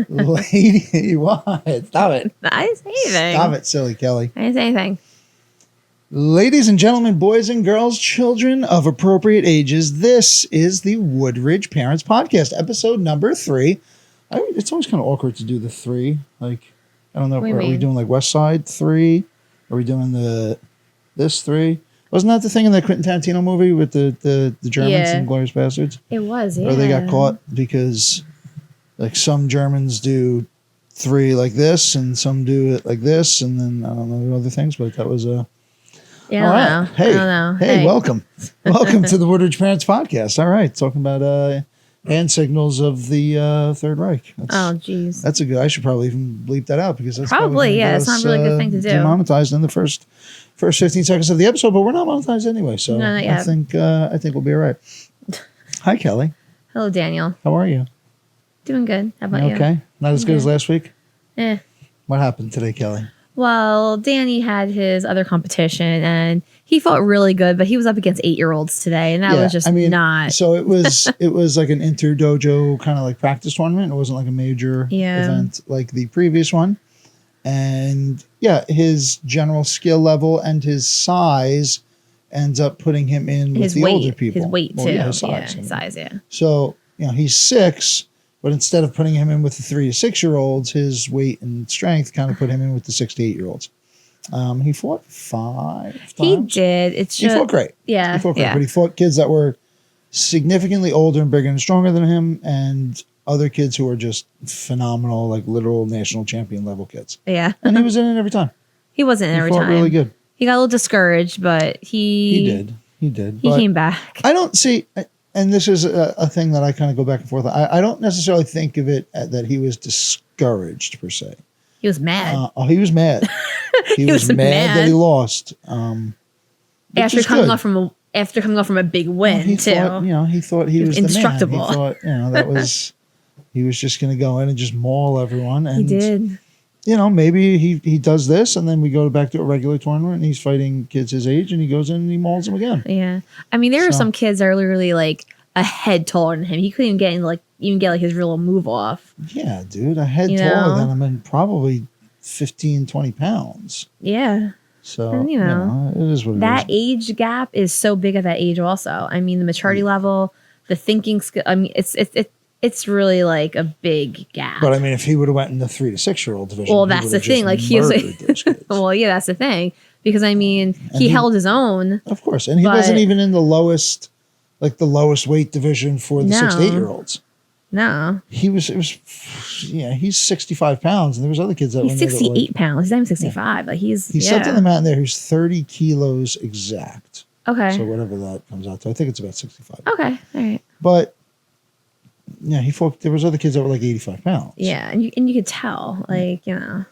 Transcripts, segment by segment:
Lady, what? Stop it. I didn't say anything. Stop it, silly Kelly. I didn't say anything. Ladies and gentlemen, boys and girls, children of appropriate ages, this is the Woodridge Parents Podcast, episode number 3. It's always kind of awkward to do the 3. Like, I don't know. What do you Are we mean? doing like West Side 3? Are we doing this 3? Wasn't that the thing in the Quentin Tarantino movie with the Germans Yeah. and Glorious Bastards? It was, yeah. Or they got caught because like some Germans do 3 like this and some do it like this, and then I don't know other things, but that was a. Yeah, All I right. don't know. Hey, I don't know. Hey, welcome. Welcome to the Woodridge Parents Podcast. All right. Talking about hand signals of the Third Reich. Oh, jeez. That's a good, I should probably even bleep that out because that's Probably, yeah. It's not a really good thing to do. Demonetized in the first 15 seconds of the episode, but we're not monetized anyway. So No, not yet. I think we'll be all right. Hi, Kelly. Hello, Daniel. How are you? Doing good. How about you? Okay. Not as good as last week? Eh. What happened today, Kelly? Well, Danny had his other competition and he felt really good, but he was up against 8-year-olds today, and that was just not. So it was like an inter dojo kind of like practice tournament. It wasn't like a major event like the previous one. And yeah, his general skill level and his size ends up putting him in with his the weight, older people. his weight Well, too. yeah, Yeah, his size. his size, yeah. So, he's 6, but instead of putting him in with the 3 to 6-year-olds, his weight and strength kind of put him in with the 6 to 8-year-olds. He fought 5 times. He did. It's He just fought great. Yeah, He fought great, yeah. but he fought kids that were significantly older and bigger and stronger than him, and other kids who were just phenomenal, like literal national champion level kids. Yeah. And he was in it every time. He wasn't in He every fought time. really good. He got a little discouraged, but He did. He But came back. I don't see, and this is a thing that I kind of go back and forth. I don't necessarily think of it that he was discouraged per se. He was mad. He was mad. He was mad that he lost. after coming off from a big win he too. thought, he thought he was the man. indestructible. He thought, that was, he was just going to go in and just maul everyone. And, He did. Maybe he does this and then we go back to a regular tournament and he's fighting kids his age and he goes in and he mauls them again. Yeah. I mean, there are So- some kids that are literally like a head taller than him. He couldn't even get his real move off. Yeah, dude. A head You taller know? than him and probably 15, 20 pounds. Yeah. So, And, it is what it is. That age gap is so big at that age also. I mean, the maturity level, the thinking skill. I mean, it's really like a big gap. But I mean, if he would have went in the 3 to 6-year-old division, Well, he that's would the have thing. just Like he was, murdered those kids. well, yeah, that's the thing. Because I mean, he held his own. Of course, and he But- wasn't even in the lowest weight division for the 6 to 8-year-olds. No, He's 65 pounds, and there was other kids that he's were in there that were 68 pounds. He's not even 65. Like He said to the man there, who's 30 kilos exact. Okay. So whatever that comes out to, I think it's about 65. Okay. All right. But yeah, he fought. There was other kids that were like 85 pounds. Yeah, and you could tell, like, and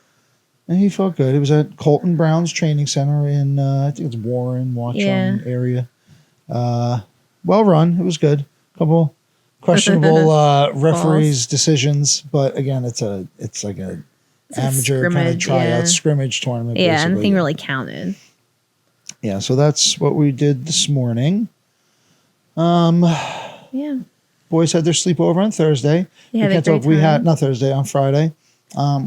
he felt good. It was at Colton Brown's training center in I think it's Warren, Watchung area. Well run. It was good. Couple questionable referees' decisions, but again, it's like a amateur kind of scrimmage, tryout scrimmage tournament. yeah, basically. nothing really counted. Yeah, so that's what we did this morning. Yeah. Boys had their sleepover on Thursday. They had a great We had time. not Thursday, on Friday.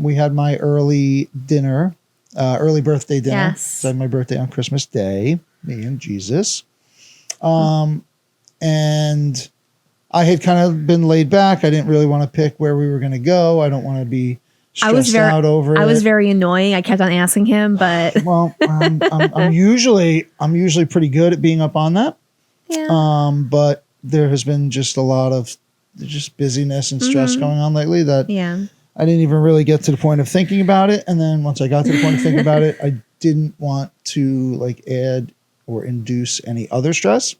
We had my early birthday dinner. Yes. So I had my birthday on Christmas Day, me and Jesus. And I had kind of been laid back. I didn't really want to pick where we were going to go. I don't want to be stressed out over it. I was very annoying. I kept on asking him, but Well, I'm usually pretty good at being up on that. yeah. But there has been just a lot of just busyness and stress going on lately that Yeah. I didn't even really get to the point of thinking about it. And then once I got to the point of thinking about it, I didn't want to like add or induce any other stress.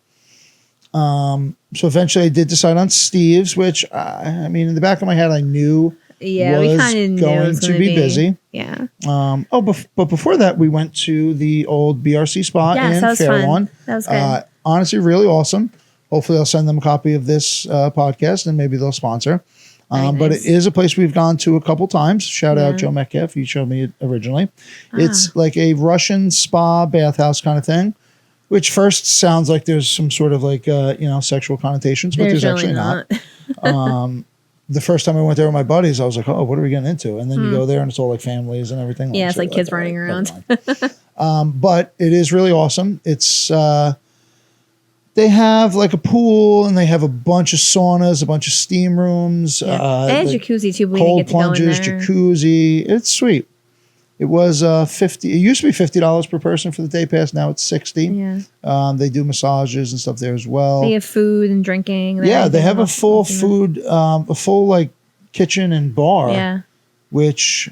So eventually I did decide on Steve's, which I mean, in the back of my head, I knew Yeah, we was kind of knew it going was to gonna be busy. Yeah. But before that, we went to the old BRC spa Yes, in that was Fair fun. Lawn. That was good. Honestly, really awesome. Hopefully, I'll send them a copy of this podcast and maybe they'll sponsor. Very But nice. it is a place we've gone to a couple times. Shout out Yeah. Joe Metcalf. He showed me it originally. It's like a Russian spa bathhouse kind of thing, which first sounds like there's some sort of like, sexual connotations, but there's really actually not. the first time I went there with my buddies, I was like, oh, what are we getting into? And then you go there and it's all like families and everything. Yeah, it's So like you're kids all running right, around. never mind. But it is really awesome. It's they have like a pool and they have a bunch of saunas, a bunch of steam rooms, It has like jacuzzi too. But we cold didn't get to go in plunges, there. jacuzzi. It's sweet. It was 50. It used to be $50 per person for the day pass. Now it's 60. Yeah, They do massages and stuff there as well. they have food and drinking. Yeah, they have a everything full else in there. food, a full like kitchen and bar. Yeah, Which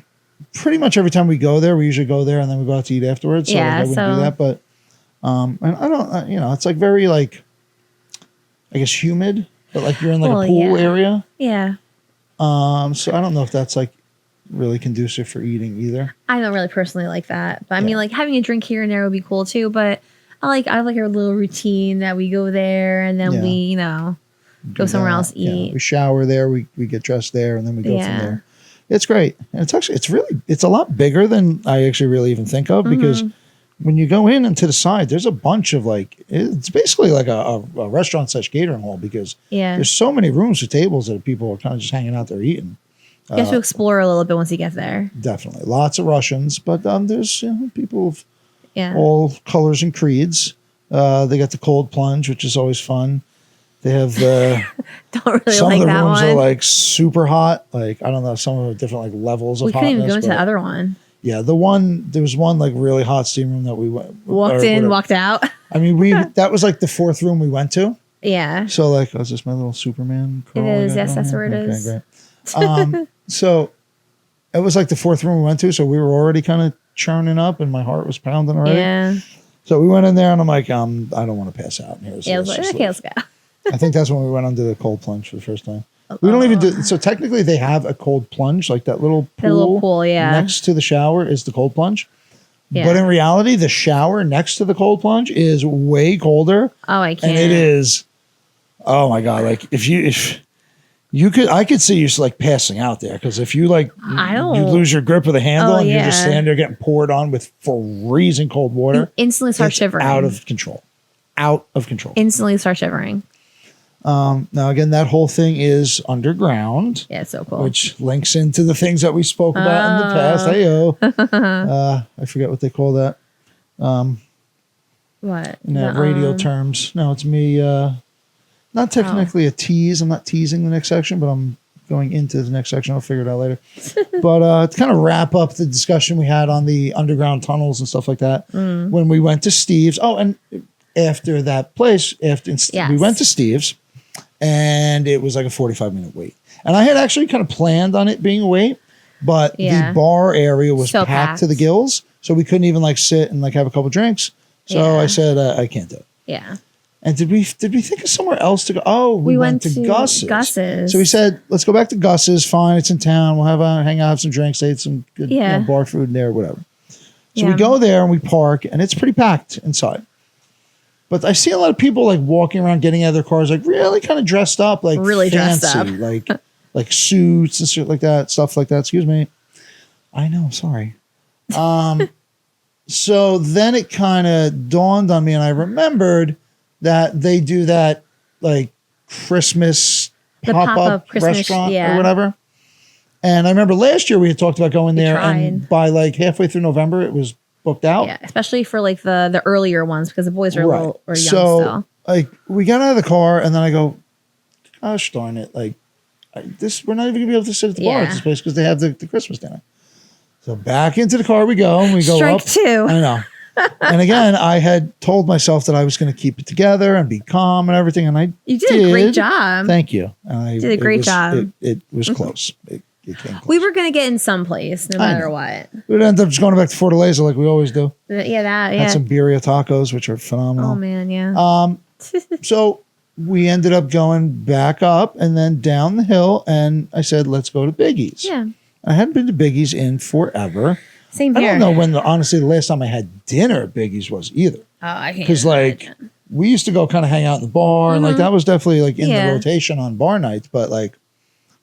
pretty much every time we go there, we usually go there and then we go out to eat afterwards. So Yeah, I wouldn't do so- that. But and I don't, it's like very like, I guess humid, but like you're in like Well, a pool yeah. area. yeah. So I don't know if that's like really conducive for eating either. I don't really personally like that, but I Yeah. mean, like having a drink here and there would be cool too. But I have like a little routine that we go there and then Yeah. we, go somewhere Yeah, else, yeah. eat. We shower there. We get dressed there, and then we go Yeah. from there. It's great, and it's a lot bigger than I actually really even think of because when you go in and to the side, there's a bunch of like it's basically like a restaurant / catering hall because Yeah, there's so many rooms with tables that people are kind of just hanging out there eating. you have to explore a little bit once you get there. Definitely, lots of Russians, but there's people of Yeah, all colors and creeds. They got the cold plunge, which is always fun. They have the don't really some like of the that rooms one. are like super hot. Like I don't know, some of them are different like levels of We couldn't hotness. even go into but the other one. yeah, there was one like really hot steam room that we went Walked or in, whatever. walked out. I mean, that was like the fourth room we went to. Yeah, So like, was this my little Superman? Crawl I is. got Yes, going that's here? where it is. Great. So it was like the fourth room we went to, so we were already kind of churning up, and my heart was pounding already. yeah, So we went in there, and I'm like, I don't want to pass out in here. So yeah. I was let's like, just okay, leave. let's go. I think that's when we went under the cold plunge for the first time. We don't even do so. Technically, they have a cold plunge, like that little pool. The little pool, yeah. Next to the shower is the cold plunge. Yeah. But in reality, the shower next to the cold plunge is way colder, Oh, I can't. and it is. Oh my god! Like if you could, I could see you just like passing out there because if you like, I don't- you lose your grip of the handle Oh, and you just yeah. stand there getting poured on with freezing cold water. Instantly start It's shivering. out of control. Out of control. Instantly start shivering. Now again, that whole thing is underground. Yeah, it's so cool. Which links into the things that we spoke about in the past. Hey-o. I forget what they call that What? in radio terms. No, it's me. Not technically a tease. I'm not teasing the next section, but I'm going into the next section. I'll figure it out later. But to kind of wrap up the discussion we had on the underground tunnels and stuff like that, when we went to Steve's. Oh, and after that place, we Yes. went to Steve's, and it was like a 45-minute wait. And I had actually kind of planned on it being a wait, but Yeah. the bar area was So packed to the packed. gills, so we couldn't even like sit and like have a couple drinks. So Yeah. I said I can't do it. Yeah. And did we think of somewhere else to go? Oh, we went to Gus's. Gus's. So we said, let's go back to Gus's. Fine, it's in town. We'll hang out, have some drinks, ate some good Yeah. bar food in there, whatever. So we Yeah. go there and we park, and it's pretty packed inside. But I see a lot of people like walking around, getting out of their cars, like really kind of dressed up, like Really dressed fancy, up. like suits and shit like that, stuff like that. Excuse me. I know, sorry. So then it kind of dawned on me, and I remembered that they do that like Christmas The pop-up pop-up Christmas, restaurant yeah. or whatever. And I remember last year we had talked about going there, and tried. by like halfway through November, it was booked out. Yeah, especially for like the earlier ones because the boys are Right. a little or young So still. like we got out of the car, and then I go, gosh darn it, like we're not even gonna be able to sit at the bar at Yeah. this place because they have the Christmas dinner. So back into the car we go, and we go Strike up. two. I know. And again, I had told myself that I was going to keep it together and be calm and everything, and I You did a great job. Thank you. And I Did a great was, job. It was close. It came close. We were gonna get in some place no I matter know. what. We'd end up just going back to Fortaleza like we always do. Yeah, that. Yeah. Had some birria tacos, which are Oh phenomenal. man, yeah. So we ended up going back up and then down the hill, and I said, let's go to Biggie's. Yeah. I hadn't been to Biggie's in forever. Same I here. don't know when, honestly, the last time I had dinner at Biggie's was either. Oh, I can't. Because like we used to go kind of hang out in the bar, and like that was definitely like in Yeah. the rotation on bar nights. But like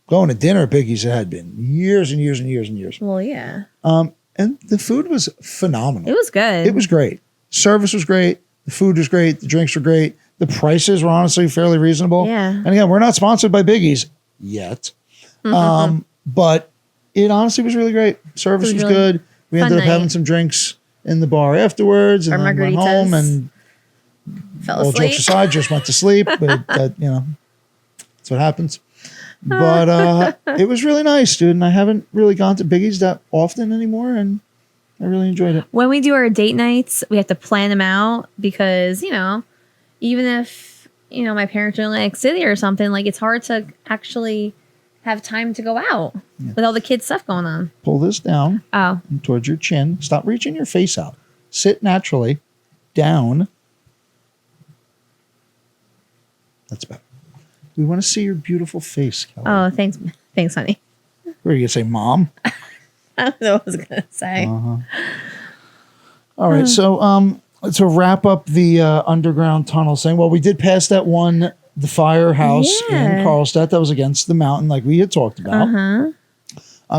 going to dinner at Biggie's, it had been years and years and years and years. Well, yeah. And the food was phenomenal. It was good. It was great. Service was great. The food was great. The drinks were great. The prices were honestly fairly reasonable. Yeah. And again, we're not sponsored by Biggie's yet. But it honestly was really great. Service was really good. We fun ended up having night. some drinks in the bar afterwards, and Our then went home margaritas. and Fell all asleep. jokes aside, just went to sleep. But that, that's what happens. But it was really nice, dude. And I haven't really gone to Biggie's that often anymore, and I really enjoyed it. When we do our date nights, we have to plan them out because, even if, my parents are in like city or something, like it's hard to actually have time to go out with all the kids stuff going on. Pull this down Oh, towards your chin. Stop reaching your face out. Sit naturally down. That's better. We want to see your beautiful face, Kelly. oh, thanks. Thanks, honey. What are you going to say, Mom? I don't know what I was going to say. All right. So to wrap up the underground tunnel thing, well, we did pass that one, the firehouse in Yeah. Carlstadt that was against the mountain like we had talked about.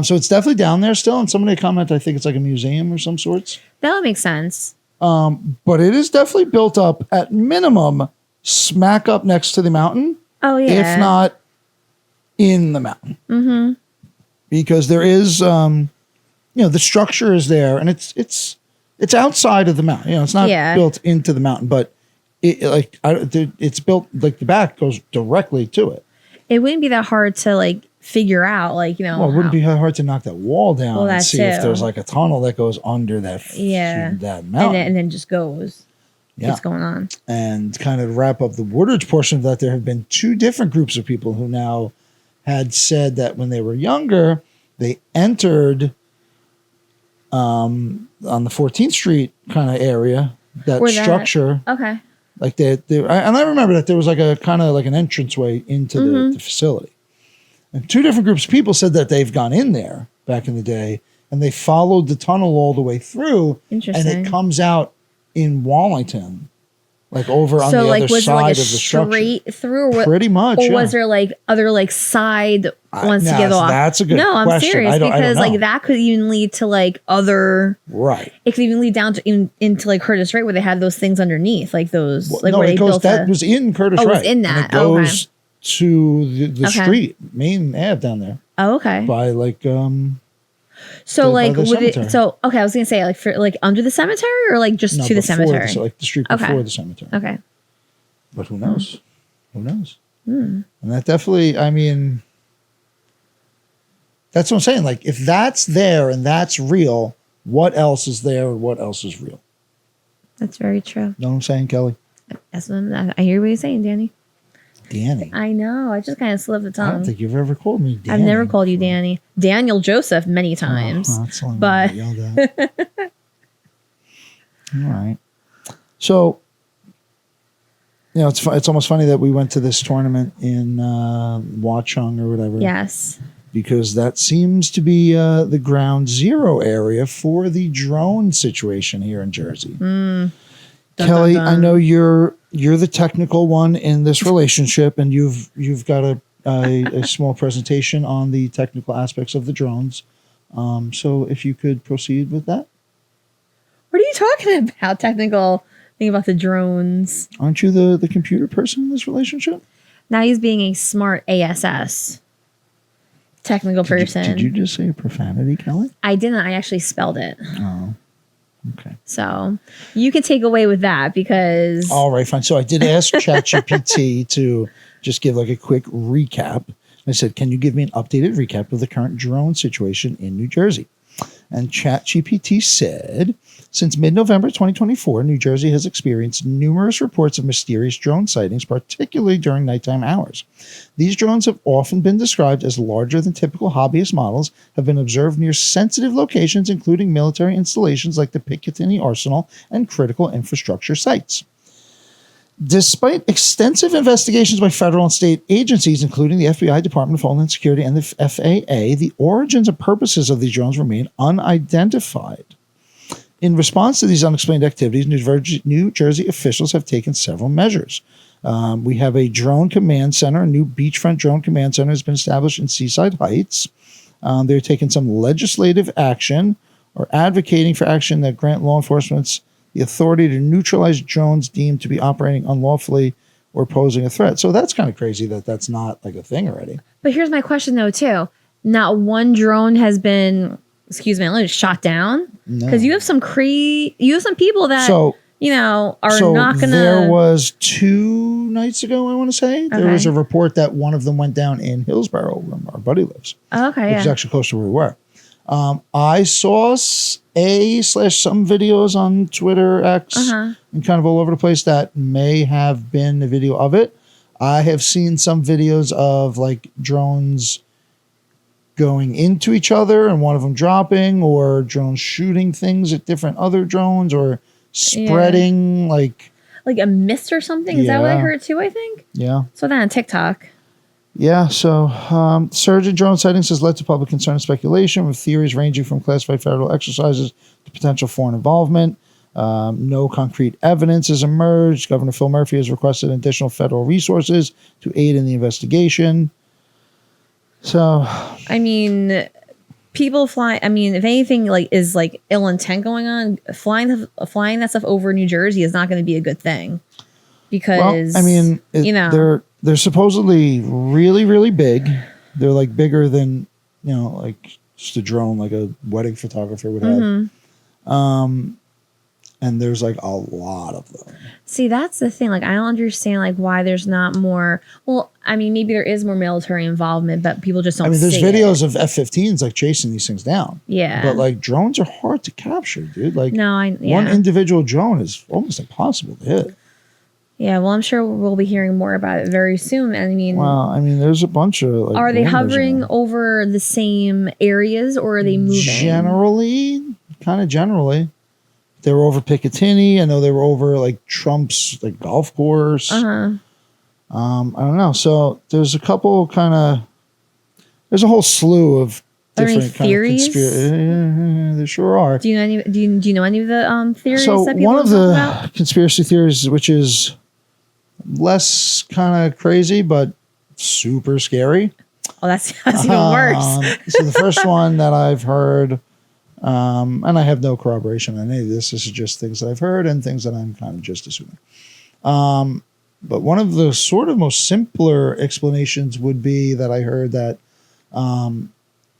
So it's definitely down there still. And somebody commented, I think it's like a museum or some sorts. That would make sense. But it is definitely built up at minimum smack up next to the mountain, Oh, yeah. if not in the mountain. Mm-hmm. Because there is, the structure is there, and it's outside of the mountain. It's not built into the mountain, but it's built like the back goes directly to it. It wouldn't be that hard to figure out, Well, it wouldn't be hard to knock that wall down Well, and that see if too. there's like a tunnel that goes under that that mountain. and then just goes. Yeah. What's going on? And kind of wrap up the Woodridge portion of that, there have been two different groups of people who now had said that when they were younger, they entered on the 14th Street kind of area, that Where that- structure. Okay. Like and I remember that there was like a kind of like an entranceway into the facility. And two different groups of people said that they've gone in there back in the day, and they followed the tunnel all the way through. Interesting. And it comes out in Wallington, like over on the other was there side like of a the structure. straight through, or Pretty much, or yeah. was there like other side ones to Now, get off? that's a good No, I'm question. serious I don't because know. like that could even lead to like other. Right. It could even lead down to into like Curtis Wright where they had those things underneath, like those like no, where it they goes. built That a, was in Curtis Oh, it was Wright. in And that. it Oh, okay. goes to the Okay. street, main Ave down there Oh, okay. by like So by like the would cemetery. it? So okay, I was gonna say like for like under the cemetery or like just no, to the before cemetery. like the street Okay. before the cemetery. Okay. But who knows? Who knows? Hmm. And that definitely, I mean, that's what I'm saying. Like, if that's there and that's real, what else is there and what else is real? That's very true. Know what I'm saying, Kelly? That's what I hear what you're saying, Danny. Danny. I know. I just kind of slipped the I tongue. don't think you've ever called me Danny. I've never called you Danny. Daniel Joseph many Oh, times. that's the only but- one I yelled at. All right. So, it's almost funny that we went to this tournament in Watchung or whatever. Yes. Because that seems to be the ground zero area for the drone situation here in Jersey. Dun, Kelly, dun, I dun. know you're the technical one in this relationship, and you've got a small presentation on the technical aspects of the drones. So if you could proceed with that. What are you talking about? Technical thing about the drones. Aren't you the computer person in this relationship? Now he's being a smart ASS technical person. Did you just say a profanity, Kelly? I didn't. I actually spelled it. Oh, okay. So you can take away with that because All right, fine. So I did ask ChatGPT to just give like a quick recap. I said, can you give me an updated recap of the current drone situation in New Jersey? And ChatGPT said, since mid-November 2024, New Jersey has experienced numerous reports of mysterious drone sightings, particularly during nighttime hours. These drones have often been described as larger than typical hobbyist models, have been observed near sensitive locations, including military installations like the Picatinny Arsenal and critical infrastructure sites. Despite extensive investigations by federal and state agencies, including the FBI, Department of Homeland Security, and the FAA, the origins and purposes of these drones remain unidentified. In response to these unexplained activities, New Jersey officials have taken several measures. We have a drone command center, a new beachfront drone command center has been established in Seaside Heights. They're taking some legislative action or advocating for action that grant law enforcement the authority to neutralize drones deemed to be operating unlawfully or posing a threat. So that's kind of crazy that that's not like a thing already. But here's my question though too. Not one drone has been, excuse me, shot down. Because you have some people that So are not gonna. There was 2 nights ago, I want to say, there was a report that one of them went down in Hillsborough, where our buddy lives. Okay, which is actually close to where we were. I saw some videos on Twitter, X, and kind of all over the place that may have been a video of it. I have seen some videos of like drones going into each other and one of them dropping, or drones shooting things at different other drones, or spreading like a mist or something. Is that what I heard too? I think. Yeah. So that on TikTok. Yeah, so surge in drone sightings has led to public concern and speculation, with theories ranging from classified federal exercises to potential foreign involvement. No concrete evidence has emerged. Governor Phil Murphy has requested additional federal resources to aid in the investigation. So, I mean, people fly. I mean, if anything is ill intent going on, flying that stuff over New Jersey is not going to be a good thing, because they're supposedly really, really big. They're like bigger than, like just a drone, like a wedding photographer would have. And there's like a lot of them. See, that's the thing. Like, I don't understand why there's not more. Well, I mean, maybe there is more military involvement, but people just don't. I mean, there's videos of F-15s like chasing these things down. Yeah. But like drones are hard to capture, dude. Like one individual drone is almost impossible to hit. Yeah, well, I'm sure we'll be hearing more about it very soon. I mean, there's a bunch of. Are they hovering over the same areas, or are they moving? Generally. They were over Picatinny. I know they were over like Trump's golf course. I don't know. So there's a couple there's a whole slew of different kind of conspiracies. There sure are. Do you know any? Do you know any of the theories? So that people one of the about? Conspiracy theories, which is less kind of crazy but super scary. Oh, that's even worse. So the first one that I've heard. And I have no corroboration on any of this. This is just things that I've heard and things that I'm kind of just assuming. But one of the sort of most simpler explanations would be that I heard that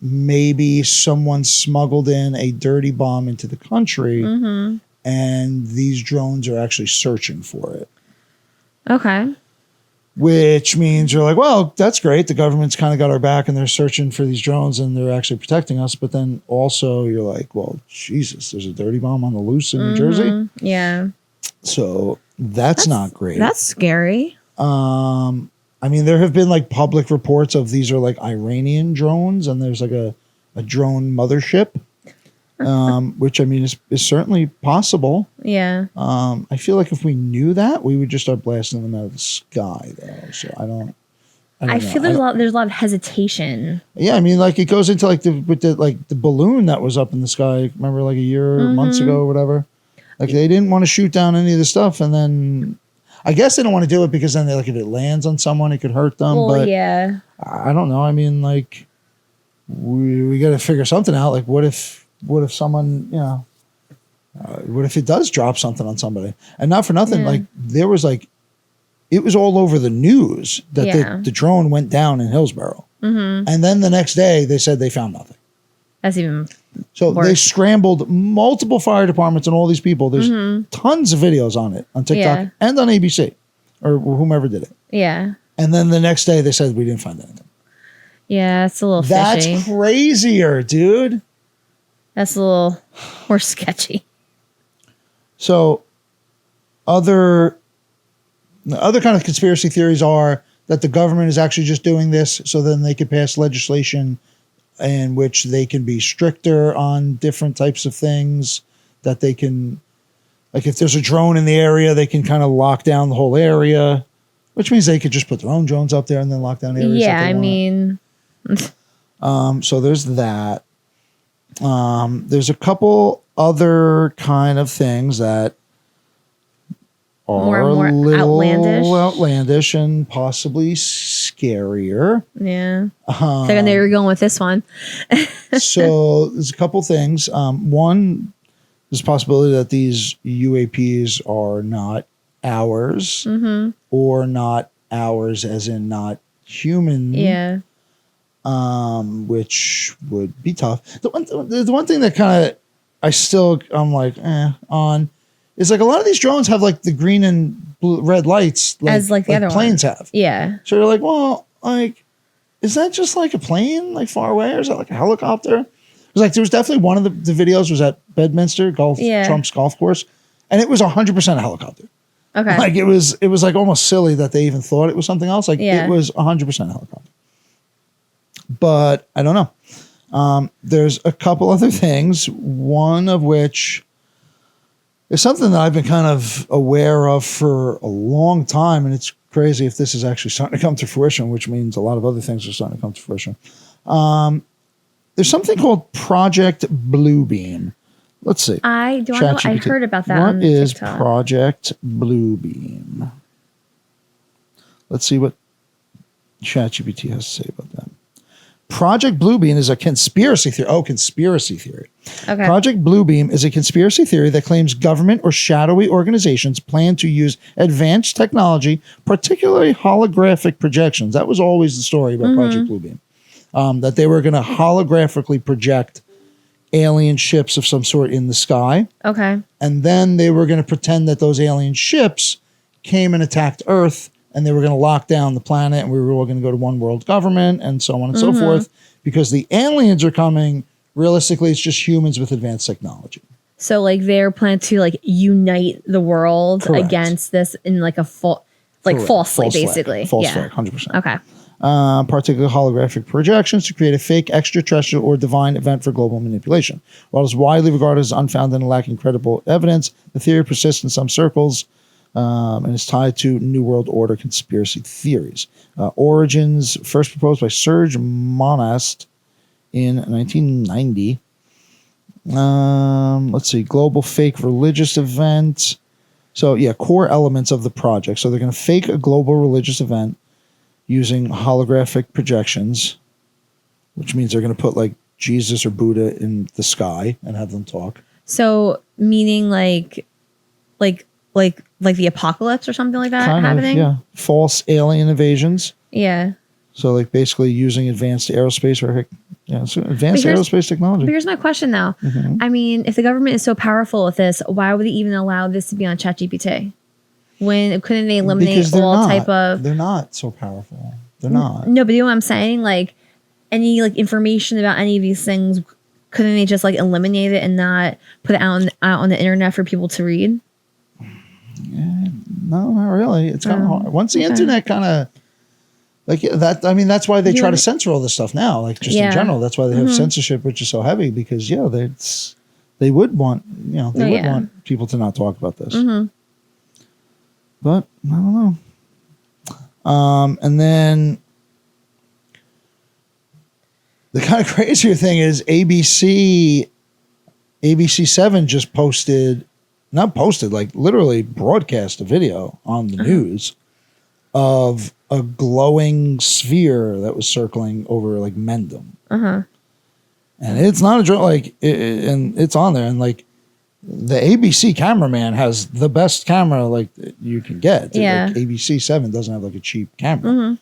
maybe someone smuggled in a dirty bomb into the country, and these drones are actually searching for it. Okay. Which means you're like, well, that's great. The government's kind of got our back and they're searching for these drones and they're actually protecting us. But then also you're like, well, Jesus, there's a dirty bomb on the loose in New Jersey. Yeah. So that's not great. That's scary. I mean, there have been public reports of these are Iranian drones, and there's a drone mothership. Which I mean is certainly possible. Yeah. I feel like if we knew that, we would just start blasting them out of the sky, though. So I don't I feel there's a lot of hesitation. Yeah, I mean, it goes into the balloon that was up in the sky. Remember, a year or months ago or whatever. They didn't want to shoot down any of the stuff, and then I guess they don't want to do it because then if it lands on someone, it could hurt them. Well, but yeah. I don't know. I mean, we got to figure something out. What if someone, what if it does drop something on somebody? And not for nothing, there was it was all over the news that the drone went down in Hillsborough. And then the next day they said they found nothing. That's even so worse. They scrambled multiple fire departments and all these people. There's tons of videos on it on TikTok and on ABC or whomever did it. Yeah. And then the next day they said we didn't find anything. Yeah, it's a little fishy. That's crazier, dude. That's a little more sketchy. So other kind of conspiracy theories are that the government is actually just doing this so then they could pass legislation in which they can be stricter on different types of things, that they can, if there's a drone in the area, they can kind of lock down the whole area, which means they could just put their own drones up there and then lock down areas. Yeah, I mean. So there's that. There's a couple other kind of things that are more a little outlandish and possibly scarier. Yeah. I think I know you're going with this one. So there's a couple things. One, there's a possibility that these UAPs are not ours, or not ours as in not human. Yeah. Which would be tough. The one thing that kind of I'm like on is like a lot of these drones have like the green and blue, red lights As like the other planes one. have. Yeah. So you're like, well, like, is that just like a plane like far away, or is that like a helicopter? It was like there was definitely one of the videos was at Bedminster Trump's golf course, and it was 100% a helicopter. Okay. Like it was like almost silly that they even thought it was something else. Like it was 100% a helicopter. But I don't know. There's a couple other things, one of which is something that I've been kind of aware of for a long time, and it's crazy if this is actually starting to come to fruition, which means a lot of other things are starting to come to fruition. There's something called Project Bluebeam. Let's see. I heard about that. What on is TikTok. Project Bluebeam? Let's see what ChatGPT has to say about that. Project Bluebeam is a conspiracy theory. Oh, conspiracy theory. Okay. Project Bluebeam is a conspiracy theory that claims government or shadowy organizations plan to use advanced technology, particularly holographic projections. That was always the story about Project Bluebeam. That they were going to holographically project alien ships of some sort in the sky. Okay. And then they were going to pretend that those alien ships came and attacked Earth, and they were going to lock down the planet, and we were all going to go to one world government, and so on and so forth. Because the aliens are coming, realistically, it's just humans with advanced technology. So like they're planning to like unite the world Correct. against this in like a falsely, False basically. False flag, 100%. Okay. Particularly holographic projections to create a fake extraterrestrial or divine event for global manipulation. While it is widely regarded as unfounded and lacking credible evidence, the theory persists in some circles and is tied to New World Order conspiracy theories. Origins first proposed by Serge Monast in 1990. Let's see, global fake religious event. So yeah, core elements of the project. So they're going to fake a global religious event using holographic projections, which means they're going to put like Jesus or Buddha in the sky and have them talk. So meaning like the apocalypse or something like that happening? Yeah. False alien invasions. Yeah. So like basically using advanced aerospace or advanced aerospace technology. But here's my question though. I mean, if the government is so powerful with this, why would they even allow this to be on ChatGPT? When couldn't they eliminate all type of? They're not so powerful. They're not. No, but you know what I'm saying? Like any like information about any of these things, couldn't they just like eliminate it and not put it out on the internet for people to read? Yeah, no, not really. It's kind of hard. Once the internet kind of like that, I mean, that's why they try to censor all this stuff now. Like just in general, that's why they have censorship, which is so heavy because they would want want people to not talk about this. But I don't know. And then the kind of crazier thing is ABC 7 just literally broadcast a video on the news of a glowing sphere that was circling over like Mendham. And it's not a drone, and it's on there, and like the ABC cameraman has the best camera like you can get. Yeah. Like, ABC 7 doesn't have like a cheap camera.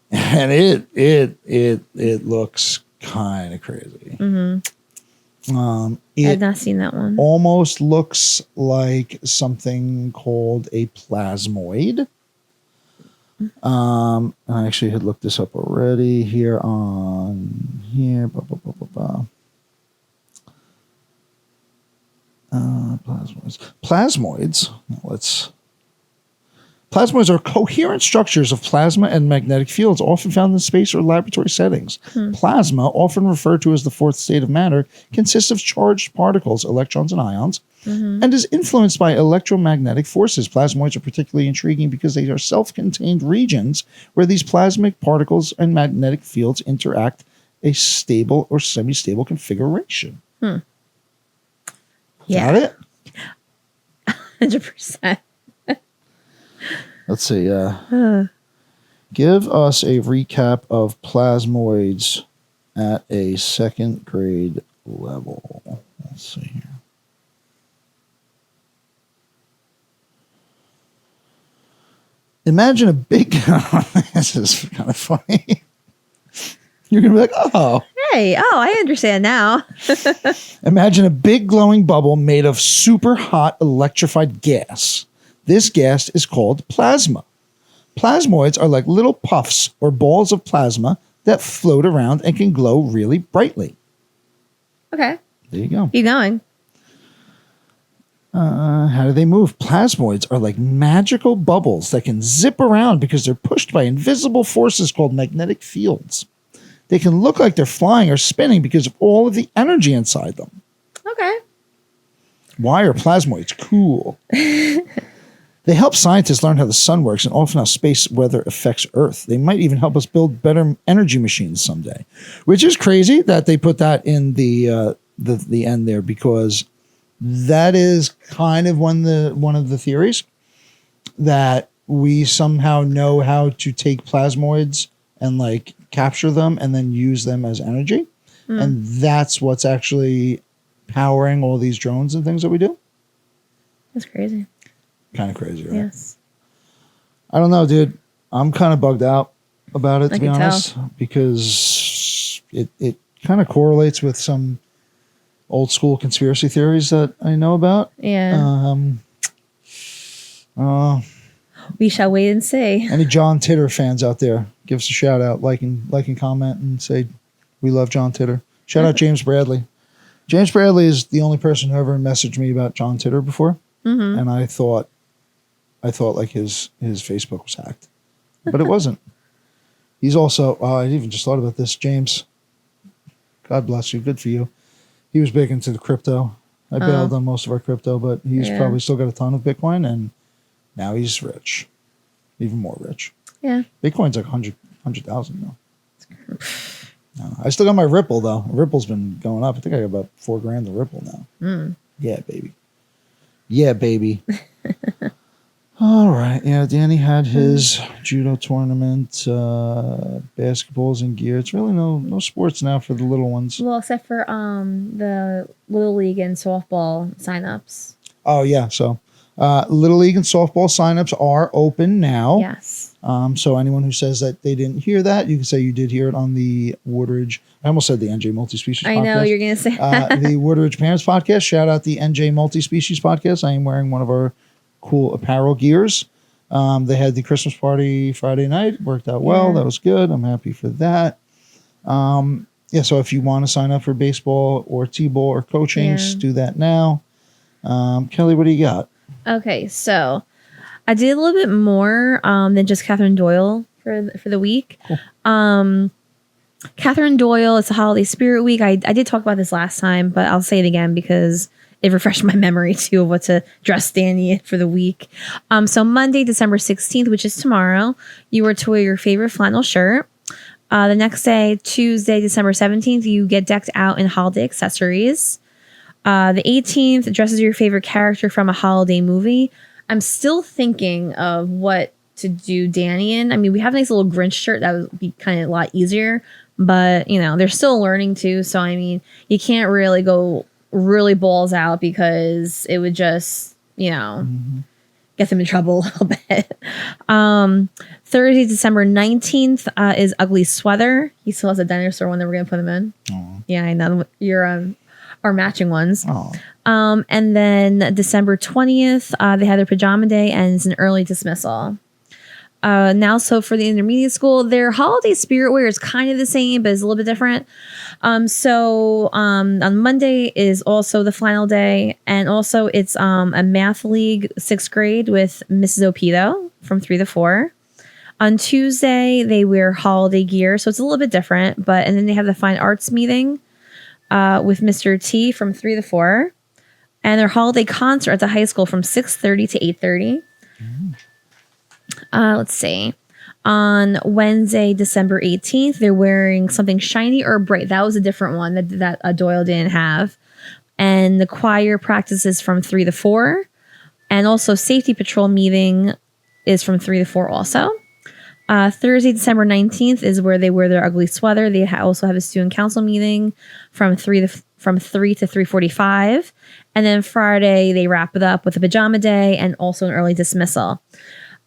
And it looks kind of crazy. I've not seen that one. Almost looks like something called a plasmoid. I actually had looked this up already here on here. Plasmoids. Plasmoids are coherent structures of plasma and magnetic fields, often found in space or laboratory settings. Plasma, often referred to as the fourth state of matter, consists of charged particles, electrons and ions, and is influenced by electromagnetic forces. Plasmoids are particularly intriguing because they are self-contained regions where these plasmic particles and magnetic fields interact a stable or semi-stable configuration. Yeah. Got it? 100%. Let's see. Give us a recap of plasmoids at a second grade level. Let's see here. Imagine a big. This is kind of funny. You're gonna be like, oh. Hey, I understand now. Imagine a big glowing bubble made of super hot electrified gas. This gas is called plasma. Plasmoids are like little puffs or balls of plasma that float around and can glow really brightly. Okay. There you go. Keep going. How do they move? Plasmoids are like magical bubbles that can zip around because they're pushed by invisible forces called magnetic fields. They can look like they're flying or spinning because of all of the energy inside them. Okay. Why are plasmoids cool? They help scientists learn how the sun works and often how space weather affects Earth. They might even help us build better energy machines someday, which is crazy that they put that in the end there, because that is kind of one of the theories that we somehow know how to take plasmoids and like capture them and then use them as energy. And that's what's actually powering all these drones and things that we do. That's crazy. Kind of crazy, right? Yes. I don't know, dude. I'm kind of bugged out about it, to be can honest, because it kind of correlates with some old school conspiracy theories that I know about. Yeah. We shall wait and see. Any John Titter fans out there, give us a shout out, like and comment, and say we love John Titter. Shout out James Bradley. James Bradley is the only person who ever messaged me about John Titter before, and I thought like his Facebook was hacked, but it wasn't. He's also I even just thought about this, James. God bless you. Good for you. He was big into the crypto. I bailed on most of our crypto, but he's probably still got a ton of Bitcoin, and now he's rich, even more rich. Yeah. Bitcoin's like 100,000 now. I still got my Ripple though. Ripple's been going up. I think I got about $4,000 in Ripple now. Yeah, baby. Yeah, baby. All right. Yeah, Danny had his judo tournament, basketballs and gear. It's really no sports now for the little ones. Well, except for the Little League and softball signups. Oh yeah, so Little League and softball signups are open now. Yes. So anyone who says that they didn't hear that, you can say you did hear it on the Woodridge. I almost said the NJ Multi-Species podcast. I know you're going to say that. The Woodridge Parents podcast. Shout out the NJ Multi-Species podcast. I am wearing one of our cool apparel gears. They had the Christmas party Friday night. Worked out well. That was good. I'm happy for that. So if you want to sign up for baseball or T-ball or coaching, do that now. Kelly, what do you got? Okay, so I did a little bit more than just Catherine Doyle for the week. Cool. Catherine Doyle, it's a holiday spirit week. I did talk about this last time, but I'll say it again because it refreshed my memory too of what to dress Danny in for the week. So Monday, December 16th, which is tomorrow, you are to wear your favorite flannel shirt. The next day, Tuesday, December 17th, you get decked out in holiday accessories. The 18th, dresses your favorite character from a holiday movie. I'm still thinking of what to do Danny in. I mean, we have a nice little Grinch shirt that would be kind of a lot easier, but they're still learning too. So, I mean, you can't really go really balls out because it would just, get them in trouble a little bit. Thursday, December 19th is Ugly Sweater. He still has a dinosaur one that we're going to put him in. Aww. Yeah, I know. You're our matching ones. And then December 20th, they had their pajama day and it's an early dismissal. Now, so for the intermediate school, their holiday spirit wear is kind of the same, but it's a little bit different. So on Monday is also the final day. And also it's a math league 6th grade with Mrs. Opido from 3 to 4. On Tuesday, they wear holiday gear. So it's a little bit different. And then they have the fine arts meeting with Mr. T from 3 to 4. And their holiday concert at the high school from 6:30 to 8:30. Let's see. On Wednesday, December 18th, they're wearing something shiny or bright. That was a different one that Doyle didn't have. And the choir practices from 3 to 4. And also safety patrol meeting is from 3 to 4 also. Thursday, December 19th is where they wear their ugly sweater. They also have a student council meeting from 3 to 3:45. And then Friday, they wrap it up with a pajama day and also an early dismissal.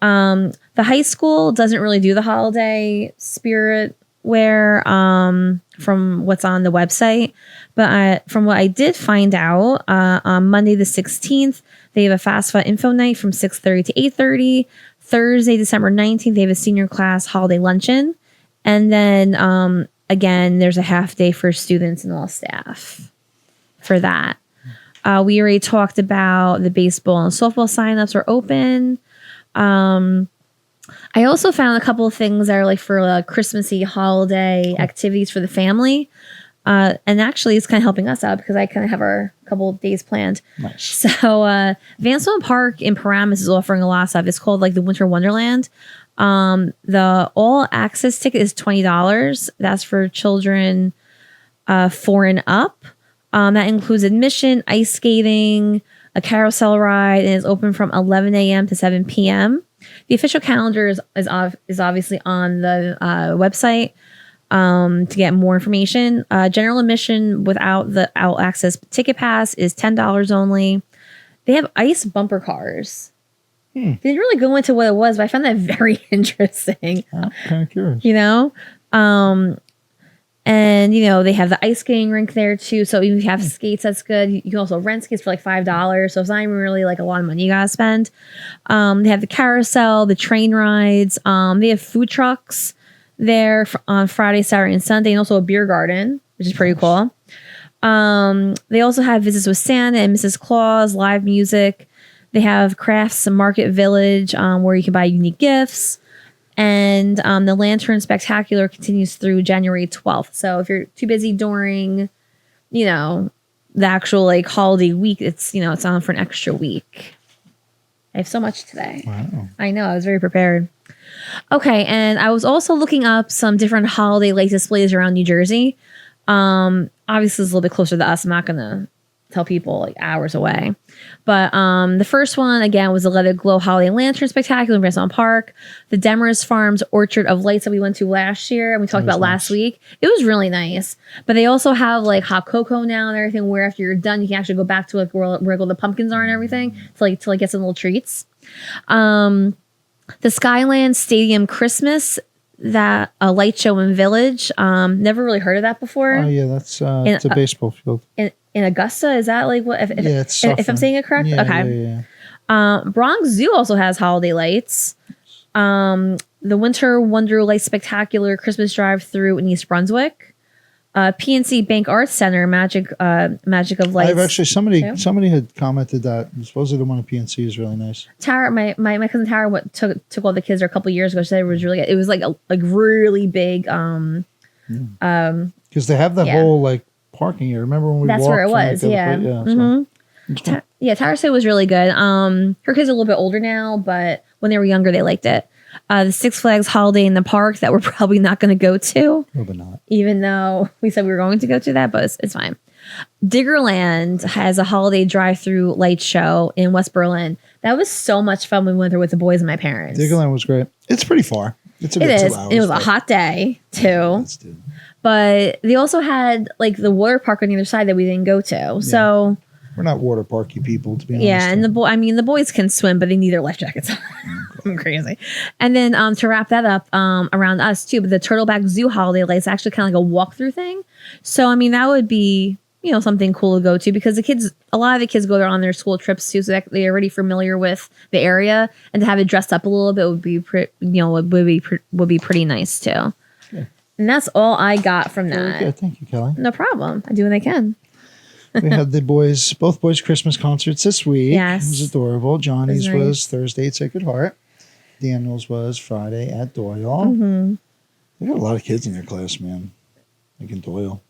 The high school doesn't really do the holiday spirit wear from what's on the website. But from what I did find out, on Monday the 16th, they have a FAFSA info night from 6:30 to 8:30. Thursday, December 19th, they have a senior class holiday luncheon. And then again, there's a half day for students and all staff for that. We already talked about the baseball and softball signups are open. I also found a couple of things that are like for Christmassy holiday activities for the family. And actually, it's kind of helping us out because I kind of have our couple of days planned. Nice. So, Vansville Park in Paramus is offering a lot of stuff. It's called like the Winter Wonderland. The all access ticket is $20. That's for children 4 and up. That includes admission, ice skating, a carousel ride, and is open from 11 a.m. to 7 p.m. The official calendar is obviously on the website to get more information. General admission without the all access ticket pass is $10 only. They have ice bumper cars. They didn't really go into what it was, but I found that very interesting. I'm kind of curious. You know? And, you know, they have the ice skating rink there too. So even if you have skates, that's good. You can also rent skates for like $5. So it's not even really like a lot of money you gotta spend. They have the carousel, the train rides. They have food trucks there on Friday, Saturday, and Sunday, and also a beer garden, which is pretty cool. They also have visits with Santa and Mrs. Claus, live music. They have crafts and market village where you can buy unique gifts. And the Lantern Spectacular continues through January 12th. So if you're too busy during, you know, the actual like holiday week, it's, you know, it's on for an extra week. I have so much today. Wow. I know. I was very prepared. Okay. And I was also looking up some different holiday light displays around New Jersey. Obviously, it's a little bit closer to us. I'm not going to tell people like hours away. But the first one, again, was the Let It Glow Holiday Lantern Spectacular in Bresson Park. The Demers Farms Orchard of Lights that we went to last year and we talked about last week. It was really nice. But they also have like hot cocoa now and everything where after you're done, you can actually go back to like where all the pumpkins are and everything to get some little treats. The Skyland Stadium Christmas, that a light show in Village. Never really heard of that before. Oh, yeah, that's it's a baseball field. In Augusta, is that like what? If I'm saying it correct, yeah, okay. Yeah. Bronx Zoo also has holiday lights. The Winter Wonder Light Spectacular Christmas Drive Through in East Brunswick. PNC Bank Arts Center Magic of Lights. I've actually somebody had commented that supposedly the one at PNC is really nice. Tara, my cousin Tara took all the kids there a couple years ago. She said it was really good. It was like a really big because they have that whole like parking area. Remember when we that's walked where it from, was, like, yeah. So. Yeah, Tara said it was really good. Her kids are a little bit older now, but when they were younger, they liked it. The Six Flags Holiday in the Park that we're probably not going to go to. Probably not. Even though we said we were going to go to that, but it's fine. Diggerland has a holiday drive-through light show in West Berlin. That was so much fun when we went there with the boys and my parents. Diggerland was great. It's pretty far. It's a it good is. 2 hours. It was a hot day too. But they also had like the water park on the other side that we didn't go to. Yeah. So we're not water parky people, to be honest. Yeah, and the boys can swim, but they need their life jackets on. I'm crazy. And then to wrap that up, around us too, but the Turtleback Zoo holiday lights actually kind of like a walkthrough thing. So I mean that would be, you know, something cool to go to because a lot of the kids go there on their school trips too, so that they're already familiar with the area, and to have it dressed up a little bit would be would be pretty nice too. Yeah. And that's all I got from that. Good. Thank you, Kelly. No problem. I do what I can. We had both boys' Christmas concerts this week. Yes. It was adorable. Johnny's It was nice. was Thursday at Sacred Heart. Daniel's was Friday at Doyle. Mm-hmm. They got a lot of kids in their class, man. Like in Doyle.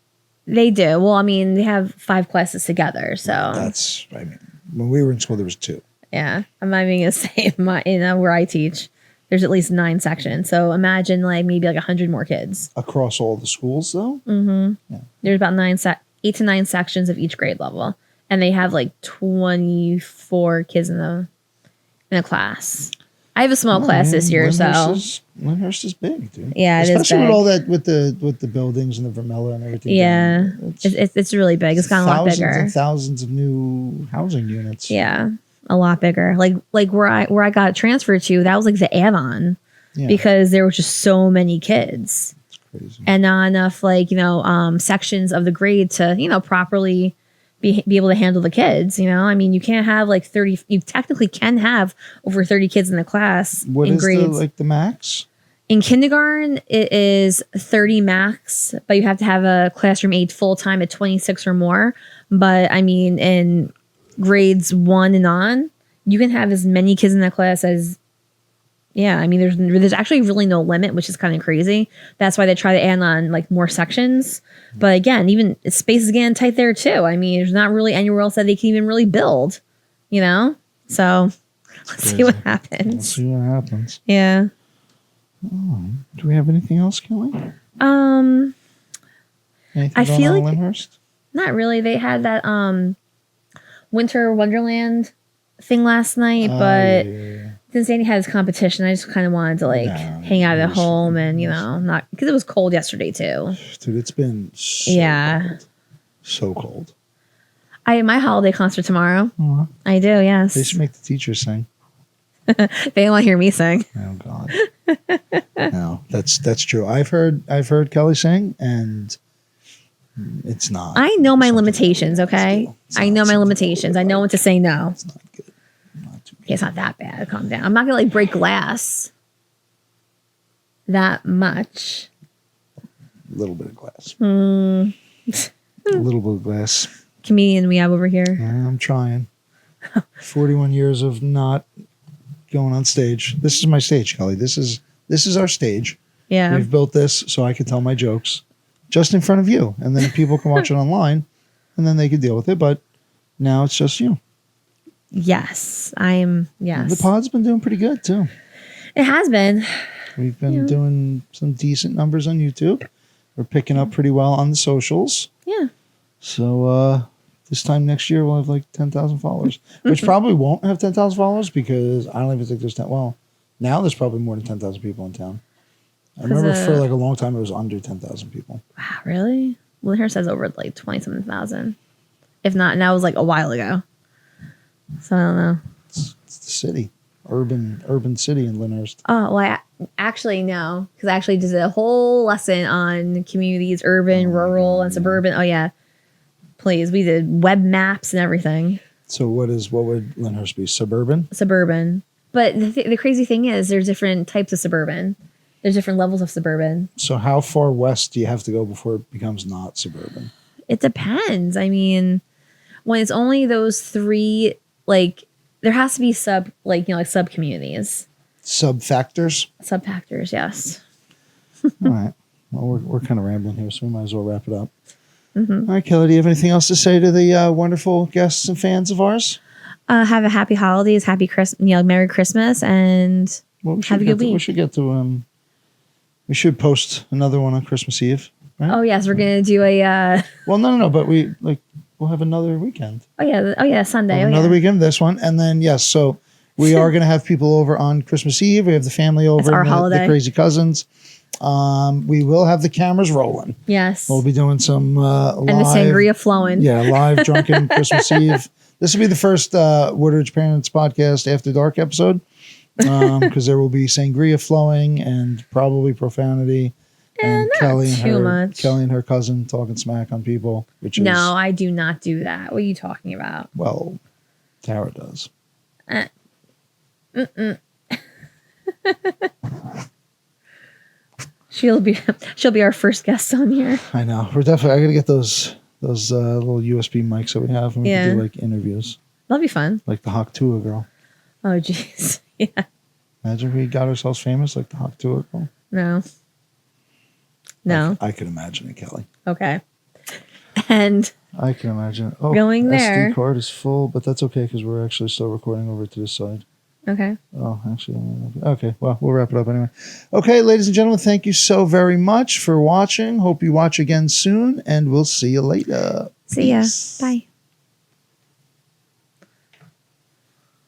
They do. Well, I mean, they have 5 classes together, so when we were in school, there was 2. Yeah, I'm not even gonna say where I teach. There's at least 9 sections. So imagine like maybe like 100 more kids Across all the schools, though? Mm-hmm. Yeah. There's about 8 to 9 sections of each grade level. And they have like 24 kids in a class. I have a small class this year, Lyndhurst is big, dude. Yeah, especially it is big. with all that with the buildings and the Vermella and everything. Yeah, it's really big. It's gotten a lot bigger. And thousands of new housing units. Yeah, a lot bigger. Like where I got transferred to, that was like the add-on Yeah. because there were just so many kids Crazy. and not enough sections of the grade to properly be able to handle the kids. I mean, you can't have like 30. You technically can have over 30 kids in the class What in is grades. the max? In kindergarten, it is 30 max, but you have to have a classroom aide full time at 26 or more. But I mean, in grades 1 and on, you can have as many kids in the class as, I mean, there's actually really no limit, which is kind of crazy. That's why they try to add on like more sections. But again, even space is getting tight there too. I mean, there's not really anywhere else that they can even really build, So let's see what happens. Let's see what happens. Yeah. Do we have anything else, Kelly? I Anything feel going on like in Lyndhurst? not really. They had that Winter Wonderland thing last night, but since Danny had his competition, I just kind of wanted to hang out at home and not because it was cold yesterday too. Dude, it's been cold. So cold. I have my holiday concert tomorrow. Uh-huh. I do, yes. They should make the teachers sing. They don't want to hear me sing. Oh God. No, that's true. I've heard Kelly sing, and it's not. I know my something limitations. that we have to Okay, do. It's I not know my something limitations. I know when to say no. It's not good. Not too good. It's not that bad. Calm down. I'm not gonna break glass that much. A little bit of glass. Hmm. A little bit of glass. Comedian we have over here. I'm trying. 41 years of not going on stage. This is my stage, Kelly. This is our stage. Yeah. We've built this so I can tell my jokes just in front of you, and then people can watch it online, and then they can deal with it. But now it's just you. Yes. The pod's been doing pretty good too. It has been. We've been doing some decent numbers on YouTube. We're picking up pretty well on the socials. Yeah. So this time next year we'll have like 10,000 followers, which probably won't have 10,000 followers because I don't even think there's 10. Well, now there's probably more than 10,000 people in town. I remember for like a long time it was under 10,000 people. Wow, really? Well, here says over like 20-something thousand. If not, and that was like a while ago. So I don't know. It's the city, urban city in Lyndhurst. Oh, well, I actually no, because I actually did a whole lesson on communities, urban, rural, and suburban. Oh yeah, please. We did web maps and everything. So what would Lyndhurst be? Suburban? Suburban. But the crazy thing is there's different types of suburban. There's different levels of suburban. So how far west do you have to go before it becomes not suburban? It depends. I mean, when it's only those three, like there has to be sub communities. Sub-factors? Sub-factors, yes. All right. Well, we're kind of rambling here, so we might as well wrap it up. Mm-hmm. All right, Kelly, do you have anything else to say to the wonderful guests and fans of ours? Have a happy holidays, happy Christmas, Merry Christmas, and have a good week. We should get to we should post another one on Christmas Eve. Right? Oh yes, we're gonna do a. Well, no, but we'll have another weekend. Oh yeah, Sunday. Another weekend, this one, and then yes, so we are gonna have people over on Christmas Eve. We have the family over, it's our holiday. The crazy cousins. We will have the cameras rolling. Yes, we'll be doing some live, and the sangria flowing. Yeah, live drunken Christmas Eve. This will be the first Woodridge Parents Podcast After Dark episode because there will be sangria flowing and probably profanity. And Kelly and her cousin talking smack on people. No, I do not do that. What are you talking about? Well, Tara does. She'll be our first guest on here. I know. We're definitely. I gotta get those little USB mics that we have, and we can do like interviews. That'll be fun. Like the Hawk Tua girl. Oh jeez, yeah. Imagine if we got ourselves famous like the Hawk Tua girl. No. I could imagine it, Kelly. Okay. And I can imagine. Oh, going there. SD card is full, but that's okay because we're actually still recording over to this side. Okay. Oh, actually, okay. Well, we'll wrap it up anyway. Okay, ladies and gentlemen, thank you so very much for watching. Hope you watch again soon, and we'll see you later. See ya. Peace. Bye.